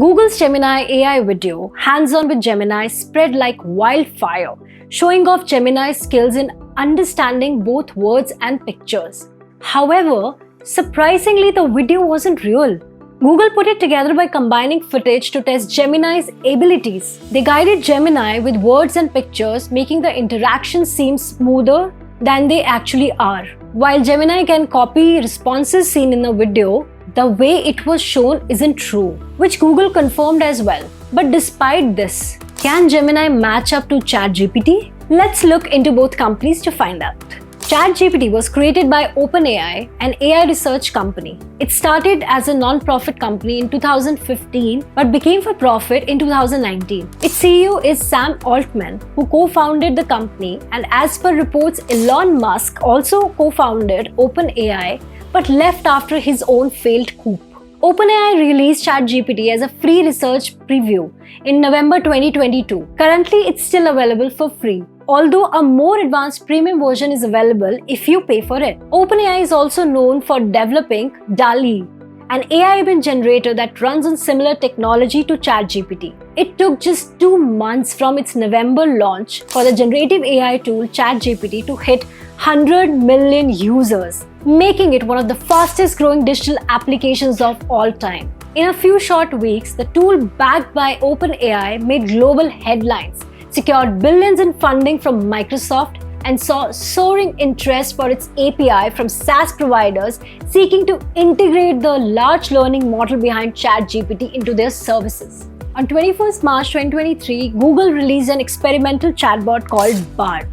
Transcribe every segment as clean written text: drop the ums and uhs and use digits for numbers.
Google's Gemini AI video, Hands-on with Gemini, spread like wildfire, showing off Gemini's skills in understanding both words and pictures. However, surprisingly, the video wasn't real. Google put it together by combining footage to test Gemini's abilities. They guided Gemini with words and pictures, making the interactions seem smoother than they actually are. While Gemini can copy responses seen in the video, the way it was shown isn't true, which Google confirmed as well. But despite this, can Gemini match up to ChatGPT? Let's look into both companies to find out. ChatGPT was created by OpenAI, an AI research company. It started as a non-profit company in 2015 but became for profit in 2019. Its CEO is Sam Altman, who co-founded the company, and as per reports, Elon Musk also co-founded OpenAI but left after his own failed coup. OpenAI released ChatGPT as a free research preview in November 2022. Currently, it's still available for free, although a more advanced premium version is available if you pay for it. OpenAI is also known for developing DALL-E, an AI-based generator that runs on similar technology to ChatGPT. It took just 2 months from its November launch for the generative AI tool ChatGPT to hit 100 million users, making it one of the fastest growing digital applications of all time. In a few short weeks, the tool backed by OpenAI made global headlines, secured billions in funding from Microsoft, and saw soaring interest for its API from SaaS providers seeking to integrate the large language model behind ChatGPT into their services. On 21st March 2023, Google released an experimental chatbot called Bard,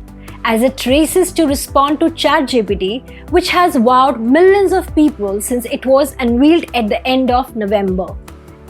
as it races to respond to ChatGPT, which has wowed millions of people since it was unveiled at the end of November.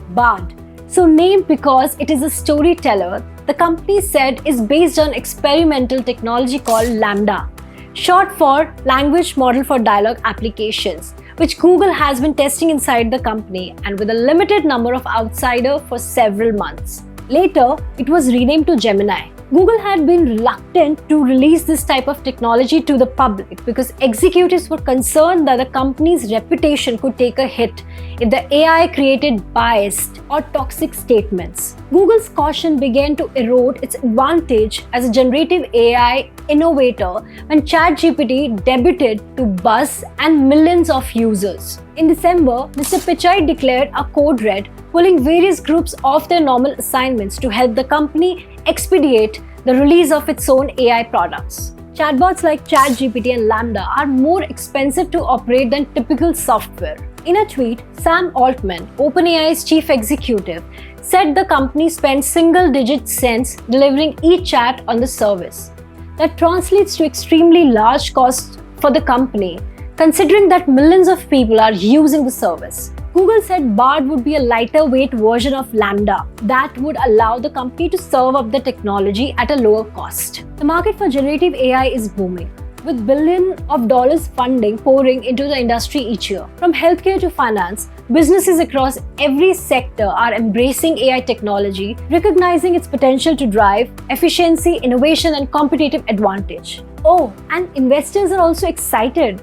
Bard, so named because it is a storyteller, the company said is based on experimental technology called LaMDA, short for Language Model for Dialogue Applications, which Google has been testing inside the company and with a limited number of outsiders for several months. Later, it was renamed to Gemini. Google had been reluctant to release this type of technology to the public because executives were concerned that the company's reputation could take a hit if the AI created biased or toxic statements. Google's caution began to erode its advantage as a generative AI innovator when ChatGPT debuted to buzz and millions of users. In December, Mr. Pichai declared a code red, pulling various groups off their normal assignments to help the company expedite the release of its own AI products. Chatbots like ChatGPT and LaMDA are more expensive to operate than typical software. In a tweet, Sam Altman, OpenAI's chief executive, said the company spent single-digit cents delivering each chat on the service. That translates to extremely large costs for the company, considering that millions of people are using the service. Google said Bard would be a lighter weight version of LaMDA that would allow the company to serve up the technology at a lower cost. The market for generative AI is booming, with billions of dollars funding pouring into the industry each year. From healthcare to finance, businesses across every sector are embracing AI technology, recognizing its potential to drive efficiency, innovation, and competitive advantage. Oh, and investors are also excited.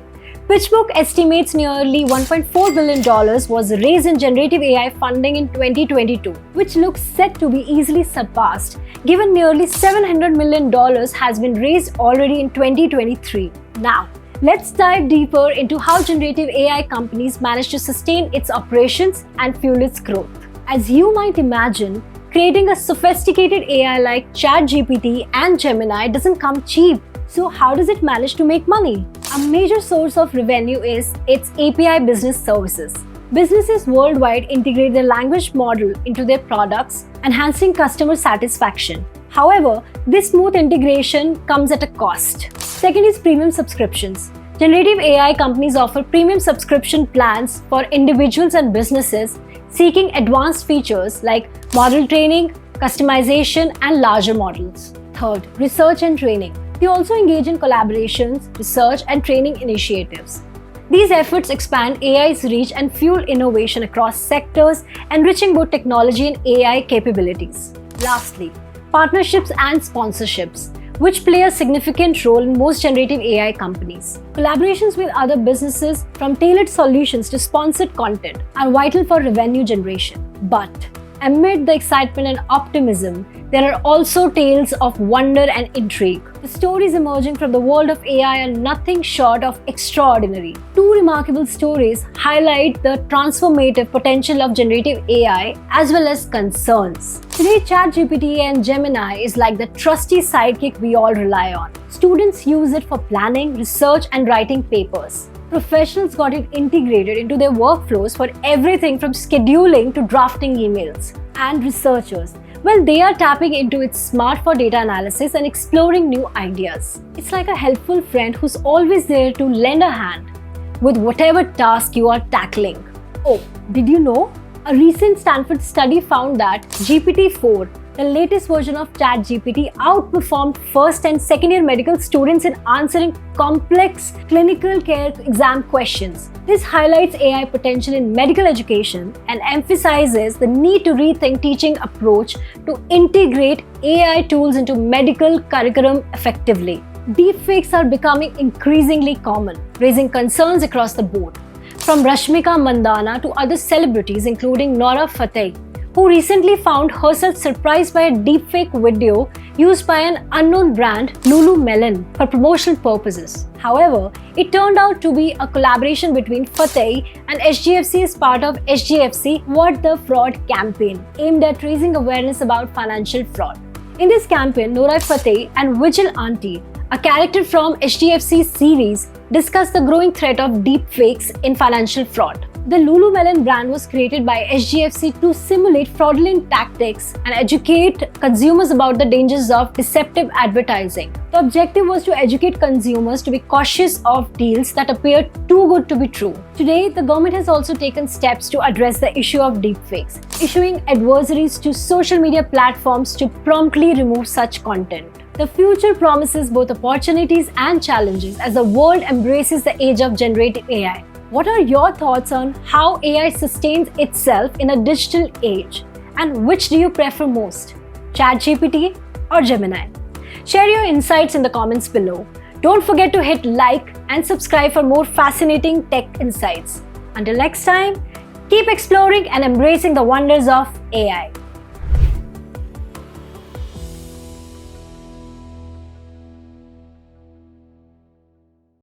PitchBook estimates nearly $1.4 billion was raised in generative AI funding in 2022, which looks set to be easily surpassed, given nearly $700 million has been raised already in 2023. Now, let's dive deeper into how generative AI companies manage to sustain its operations and fuel its growth. As you might imagine, creating a sophisticated AI like ChatGPT and Gemini doesn't come cheap. So how does it manage to make money? A major source of revenue is its API business services. Businesses worldwide integrate their language model into their products, enhancing customer satisfaction. However, this smooth integration comes at a cost. Second is premium subscriptions. Generative AI companies offer premium subscription plans for individuals and businesses seeking advanced features like model training, customization, and larger models. Third, research and training. They also engage in collaborations, research, and training initiatives. These efforts expand AI's reach and fuel innovation across sectors, enriching both technology and AI capabilities. Lastly, partnerships and sponsorships, which play a significant role in most generative AI companies. Collaborations with other businesses, from tailored solutions to sponsored content, are vital for revenue generation. But Amid the excitement and optimism, there are also tales of wonder and intrigue. The stories emerging from the world of AI are nothing short of extraordinary. Two remarkable stories highlight the transformative potential of generative AI as well as concerns. Today, ChatGPT and Gemini is like the trusty sidekick we all rely on. Students use it for planning, research, and writing papers. Professionals got it integrated into their workflows for everything from scheduling to drafting emails. And researchers, well, they are tapping into it smart for data analysis and exploring new ideas. It's like a helpful friend who's always there to lend a hand with whatever task you are tackling. Oh, did you know? A recent Stanford study found that GPT-4, the latest version of ChatGPT, outperformed first and second year medical students in answering complex clinical care exam questions. This highlights AI potential in medical education and emphasizes the need to rethink teaching approach to integrate AI tools into medical curriculum effectively. Deepfakes are becoming increasingly common, raising concerns across the board. From Rashmika Mandanna to other celebrities including Nora Fateh, who recently found herself surprised by a deepfake video used by an unknown brand, Lululemon, for promotional purposes. However, it turned out to be a collaboration between Fateh and SGFC as part of SGFC What the Fraud campaign, aimed at raising awareness about financial fraud. In this campaign, Nora Fateh and Vigil Auntie, a character from HDFC's series, discussed the growing threat of deepfakes in financial fraud. The Lululemon brand was created by HDFC to simulate fraudulent tactics and educate consumers about the dangers of deceptive advertising. The objective was to educate consumers to be cautious of deals that appear too good to be true. Today, the government has also taken steps to address the issue of deepfakes, issuing advisories to social media platforms to promptly remove such content. The future promises both opportunities and challenges as the world embraces the age of generative AI. What are your thoughts on how AI sustains itself in a digital age? And which do you prefer most, ChatGPT or Gemini? Share your insights in the comments below. Don't forget to hit like and subscribe for more fascinating tech insights. Until next time, keep exploring and embracing the wonders of AI.